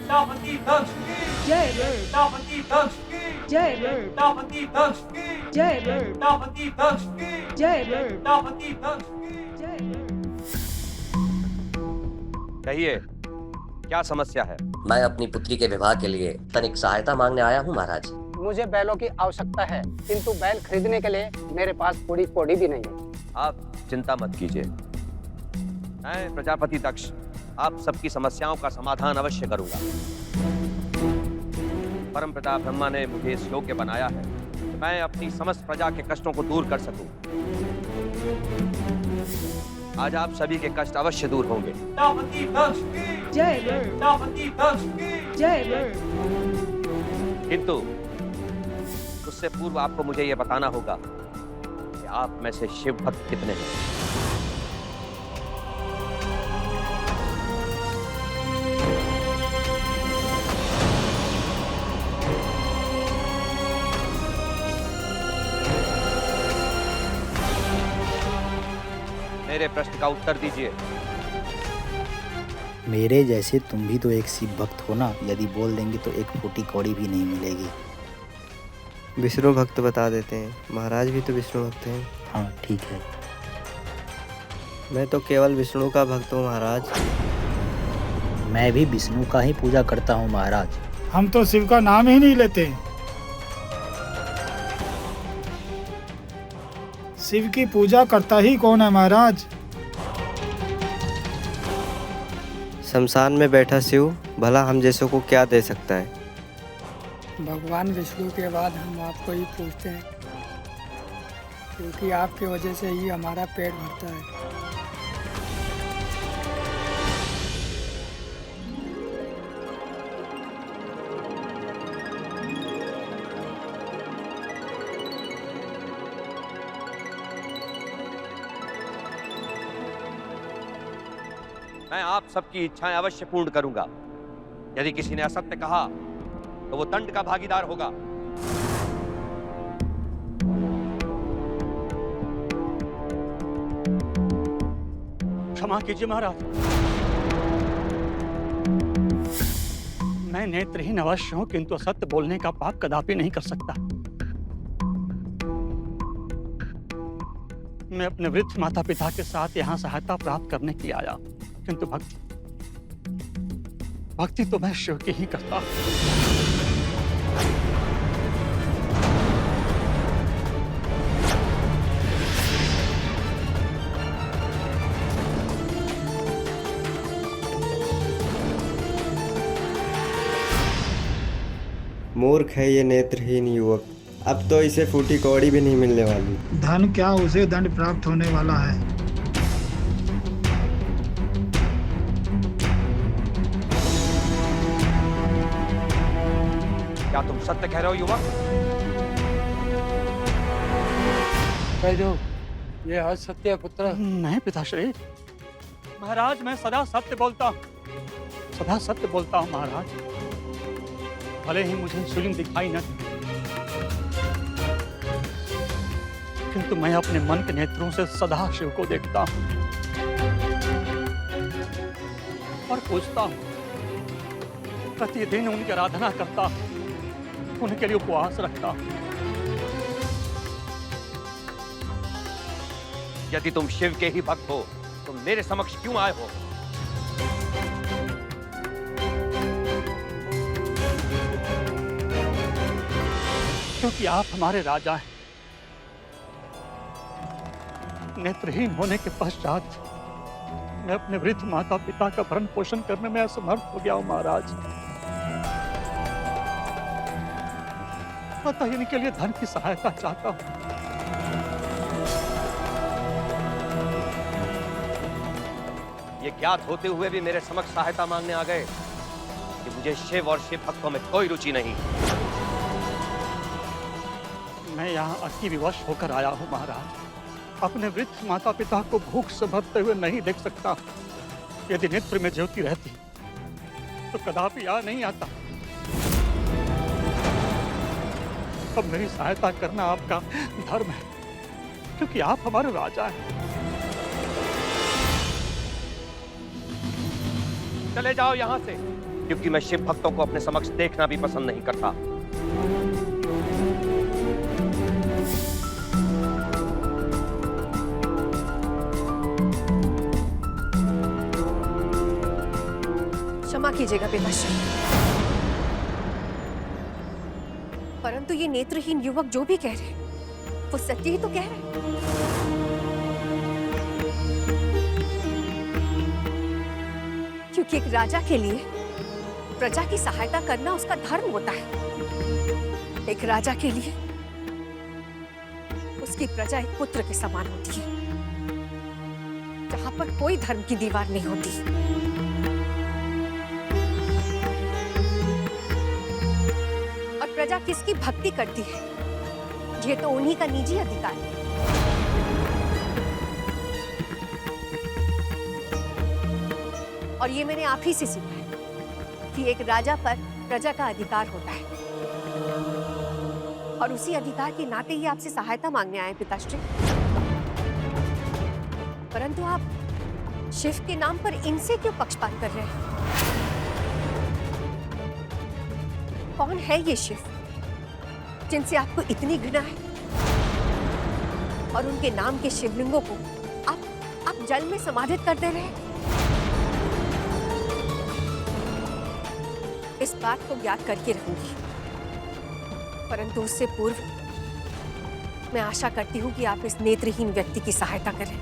सेनापति दक्ष की जय सेनापति दक्ष की जय सेनापति दक्ष की जय सेनापति दक्ष की जय सेनापति दक्ष की। कहिए, क्या समस्या है? मैं अपनी पुत्री के विवाह के लिए तनिक सहायता मांगने आया हूँ महाराज। मुझे बैलों की आवश्यकता है, किंतु बैल खरीदने के लिए मेरे पास पूरी कौड़ी भी नहीं है। आप चिंता मत कीजिए, मैं प्रजापति दक्ष आप सबकी समस्याओं का समाधान अवश्य करूंगा। परमपिता ब्रह्मा ने मुझे इस योग्य बनाया है कि मैं अपनी समस्त प्रजा के कष्टों को दूर कर सकूं। आज आप सभी के कष्ट अवश्य दूर होंगे। सेनापति दक्ष की जय सेनापति दक्ष की जय किंतु उससे पूर्व आपको मुझे यह बताना होगा कि आप में से शिव भक्त कितने हैं। मेरे प्रश्न का उत्तर दीजिए। मेरे जैसे तुम भी तो एक शिव भक्त हो ना, यदि बोल देंगे तो एक फूटी कौड़ी भी नहीं मिलेगी। विष्णु भक्त बता देते हैं, महाराज भी तो विष्णु भक्त हैं। हाँ ठीक है। मैं तो केवल विष्णु का भक्त हूँ महाराज। मैं भी विष्णु का ही पूजा करता हूँ महाराज। हम तो शिव का नाम ही नहीं लेते। शिव की पूजा करता ही कौन है महाराज? शमशान में बैठा शिव भला हम जैसों को क्या दे सकता है? भगवान विष्णु के बाद हम आपको ही पूछते हैं, क्योंकि आपकी वजह से ही हमारा पेट भरता है। मैं आप सबकी इच्छाएं अवश्य पूर्ण करूंगा। यदि किसी ने असत्य कहा तो वो दंड का भागीदार होगा। क्षमा कीजिए महाराज, मैं नेत्रहीन अवश्य हूं, किंतु असत्य बोलने का पाप कदापि नहीं कर सकता। मैं अपने वृद्ध माता पिता के साथ यहाँ सहायता प्राप्त करने के लिए आया, किंतु भक्ति तो मैं शिव की ही करता। मूर्ख है ये नेत्रहीन युवक, अब तो इसे फूटी कौड़ी भी नहीं मिलने वाली। धन क्या, उसे दंड प्राप्त होने वाला है। क्या तुम सत्य कह रहे हो युवक? कह दो, ये असत्य पुत्र। नहीं पिताश्री, महाराज मैं सदा सत्य बोलता हूँ, सदा सत्य बोलता हूँ महाराज। भले ही मुझे शिवलिंग दिखाई न दे, किंतु मैं अपने मन के नेत्रों से सदा शिव को देखता हूँ और पूछता हूँ। प्रतिदिन उनकी आराधना करता हूँ, उनके लिए उपवास रखता हूँ। यदि तुम शिव के ही भक्त हो तो मेरे समक्ष क्यों आए हो? क्योंकि आप हमारे राजा हैं। नेत्रहीन होने के पश्चात मैं अपने वृद्ध माता पिता का भरण पोषण करने में असमर्थ हो गया हूं महाराज। अतः इनके लिए धन की सहायता चाहता हूं। ये ज्ञात होते हुए भी मेरे समक्ष सहायता मांगने आ गए कि मुझे शिव और शिव भक्तों में कोई रुचि नहीं। मैं यहाँ अति विवश होकर आया हूँ महाराज। अपने वृद्ध माता पिता को भूख से मरते हुए नहीं देख सकता। यदि नेत्र में ज्योति रहती तो कदापि यहाँ नहीं आता। अब मेरी सहायता करना आपका धर्म है, क्योंकि आप हमारे राजा हैं। चले जाओ यहाँ से, क्योंकि मैं शिव भक्तों को अपने समक्ष देखना भी पसंद नहीं करता। क्षमा कीजिएगा पिताश्री, परंतु ये नेत्रहीन युवक जो भी कह रहे हैं वो सत्य ही तो कह रहे हैं। क्योंकि एक राजा के लिए प्रजा की सहायता करना उसका धर्म होता है। एक राजा के लिए उसकी प्रजा एक पुत्र के समान होती है, जहां पर कोई धर्म की दीवार नहीं होती। प्रजा किसकी भक्ति करती है ये तो उन्हीं का निजी अधिकार है। और ये मैंने आप ही से सीखा है कि एक राजा पर प्रजा का अधिकार होता है, और उसी अधिकार के नाते ही आपसे सहायता मांगने आए पिताश्री। परंतु आप शिव के नाम पर इनसे क्यों पक्षपात कर रहे हैं? कौन है ये शिव जिनसे आपको इतनी घृणा है, और उनके नाम के शिवलिंगों को आप जल में समाधित कर दे रहे हैं? इस बात को ज्ञात करके रहूंगी, परंतु उससे पूर्व मैं आशा करती हूँ कि आप इस नेत्रहीन व्यक्ति की सहायता करें।